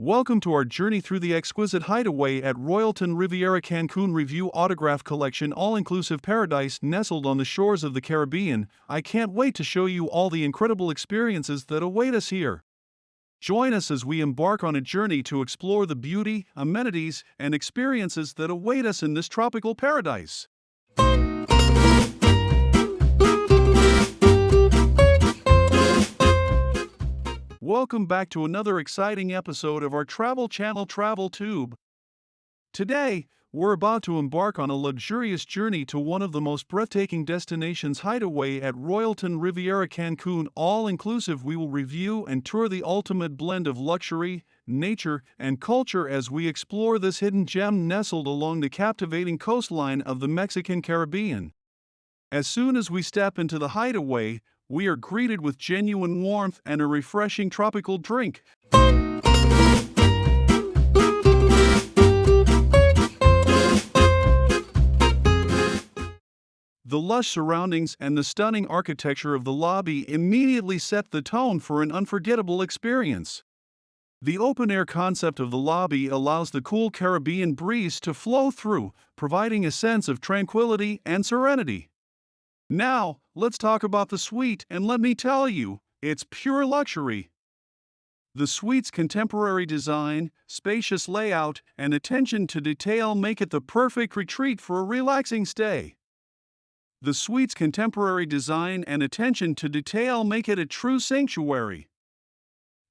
Welcome to our journey through the exquisite Hideaway at Royalton Riviera Cancun Review Autograph Collection all-inclusive paradise nestled on the shores of the Caribbean. I can't wait to show you all the incredible experiences that await us here. Join us as we embark on a journey to explore the beauty, amenities, and experiences that await us in this tropical paradise. Welcome back to another exciting episode of our travel channel Travel Tube. Today, we're about to embark on a luxurious journey to one of the most breathtaking destinations, Hideaway at Royalton Riviera Cancun. All-inclusive, we will review and tour the ultimate blend of luxury, nature, and culture as we explore this hidden gem nestled along the captivating coastline of the Mexican Caribbean. As soon as we step into the Hideaway, we are greeted with genuine warmth and a refreshing tropical drink. The lush surroundings and the stunning architecture of the lobby immediately set the tone for an unforgettable experience. The open-air concept of the lobby allows the cool Caribbean breeze to flow through, providing a sense of tranquility and serenity. Now, let's talk about the suite, and let me tell you, it's pure luxury. The suite's contemporary design, spacious layout, and attention to detail make it the perfect retreat for a relaxing stay. The suite's contemporary design and attention to detail make it a true sanctuary.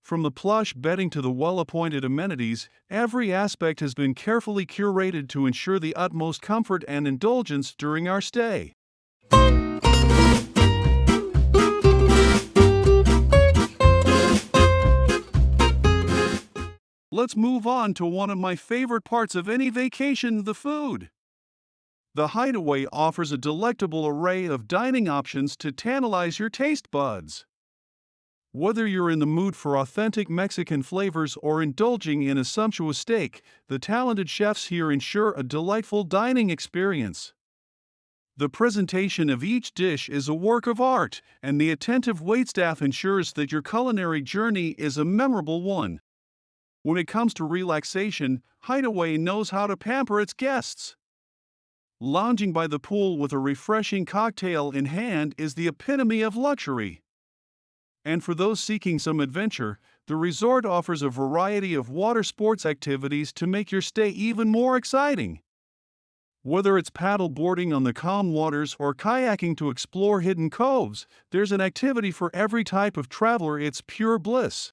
From the plush bedding to the well-appointed amenities, every aspect has been carefully curated to ensure the utmost comfort and indulgence during our stay. Let's move on to one of my favorite parts of any vacation, the food. The Hideaway offers a delectable array of dining options to tantalize your taste buds. Whether you're in the mood for authentic Mexican flavors or indulging in a sumptuous steak, the talented chefs here ensure a delightful dining experience. The presentation of each dish is a work of art, and the attentive waitstaff ensures that your culinary journey is a memorable one. When it comes to relaxation, Hideaway knows how to pamper its guests. Lounging by the pool with a refreshing cocktail in hand is the epitome of luxury. And for those seeking some adventure, the resort offers a variety of water sports activities to make your stay even more exciting. Whether it's paddle boarding on the calm waters or kayaking to explore hidden coves, there's an activity for every type of traveler. It's pure bliss.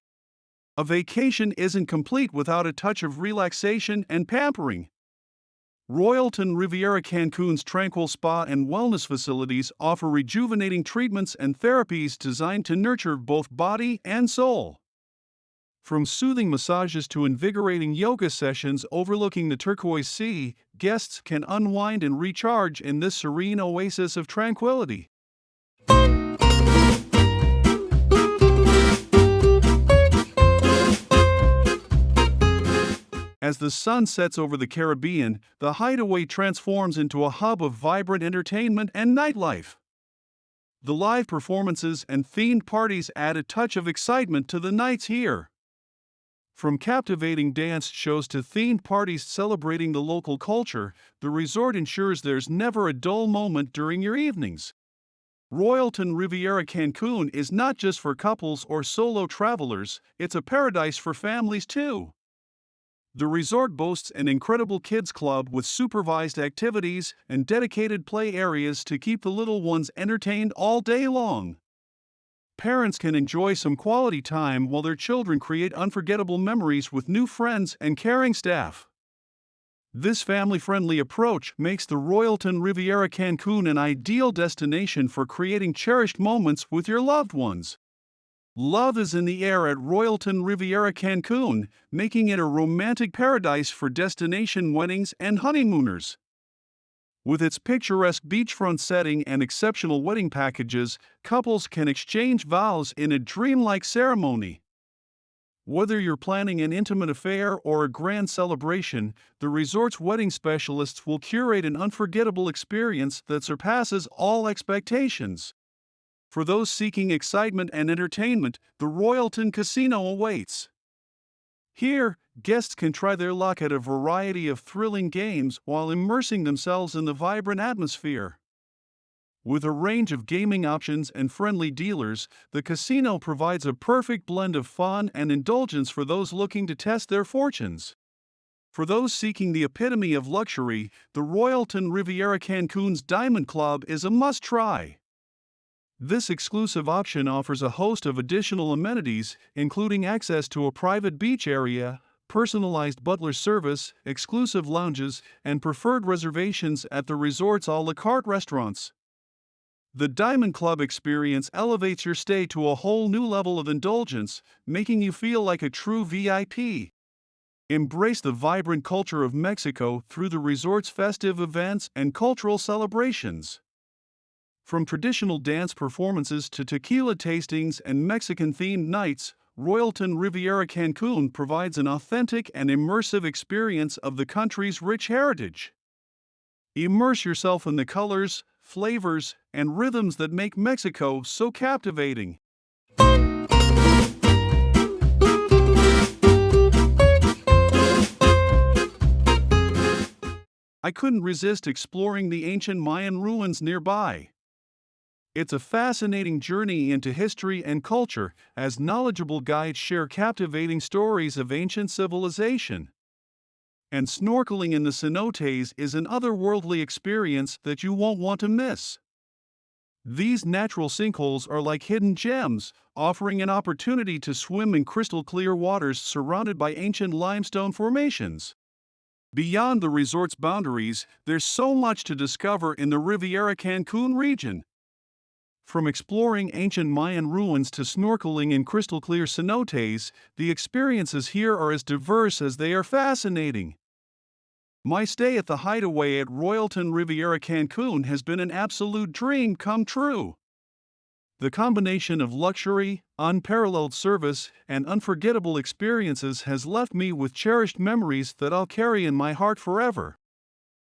A vacation isn't complete without a touch of relaxation and pampering. Royalton Riviera Cancun's tranquil spa and wellness facilities offer rejuvenating treatments and therapies designed to nurture both body and soul. From soothing massages to invigorating yoga sessions overlooking the turquoise sea, guests can unwind and recharge in this serene oasis of tranquility. As the sun sets over the Caribbean, the Hideaway transforms into a hub of vibrant entertainment and nightlife. The live performances and themed parties add a touch of excitement to the nights here. From captivating dance shows to themed parties celebrating the local culture, the resort ensures there's never a dull moment during your evenings. Royalton Riviera Cancun is not just for couples or solo travelers, it's a paradise for families too. The resort boasts an incredible kids club with supervised activities and dedicated play areas to keep the little ones entertained all day long. Parents can enjoy some quality time while their children create unforgettable memories with new friends and caring staff. This family-friendly approach makes the Royalton Riviera Cancun an ideal destination for creating cherished moments with your loved ones. Love is in the air at Royalton Riviera Cancun, making it a romantic paradise for destination weddings and honeymooners. With its picturesque beachfront setting and exceptional wedding packages, couples can exchange vows in a dreamlike ceremony. Whether you're planning an intimate affair or a grand celebration, the resort's wedding specialists will curate an unforgettable experience that surpasses all expectations. For those seeking excitement and entertainment, the Royalton Casino awaits. Here, guests can try their luck at a variety of thrilling games while immersing themselves in the vibrant atmosphere. With a range of gaming options and friendly dealers, the casino provides a perfect blend of fun and indulgence for those looking to test their fortunes. For those seeking the epitome of luxury, the Royalton Riviera Cancun's Diamond Club is a must-try. This exclusive option offers a host of additional amenities, including access to a private beach area, personalized butler service, exclusive lounges, and preferred reservations at the resort's a la carte restaurants. The Diamond Club experience elevates your stay to a whole new level of indulgence, making you feel like a true VIP. Embrace the vibrant culture of Mexico through the resort's festive events and cultural celebrations. From traditional dance performances to tequila tastings and Mexican-themed nights, Royalton Riviera Cancun provides an authentic and immersive experience of the country's rich heritage. Immerse yourself in the colors, flavors, and rhythms that make Mexico so captivating. I couldn't resist exploring the ancient Mayan ruins nearby. It's a fascinating journey into history and culture as knowledgeable guides share captivating stories of ancient civilization. And snorkeling in the cenotes is an otherworldly experience that you won't want to miss. These natural sinkholes are like hidden gems, offering an opportunity to swim in crystal clear waters surrounded by ancient limestone formations. Beyond the resort's boundaries, there's so much to discover in the Riviera Cancun region. From exploring ancient Mayan ruins to snorkeling in crystal clear cenotes, the experiences here are as diverse as they are fascinating. My stay at the Hideaway at Royalton Riviera Cancun has been an absolute dream come true. The combination of luxury, unparalleled service, and unforgettable experiences has left me with cherished memories that I'll carry in my heart forever.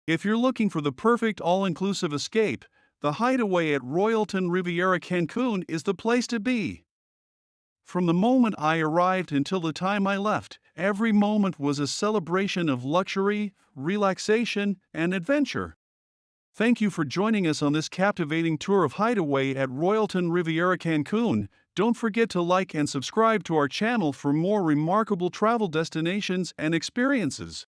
If you're looking for the perfect all-inclusive escape, the Hideaway at Royalton Riviera Cancun is the place to be. From the moment I arrived until the time I left, every moment was a celebration of luxury, relaxation, and adventure. Thank you for joining us on this captivating tour of Hideaway at Royalton Riviera Cancun. Don't forget to like and subscribe to our channel for more remarkable travel destinations and experiences.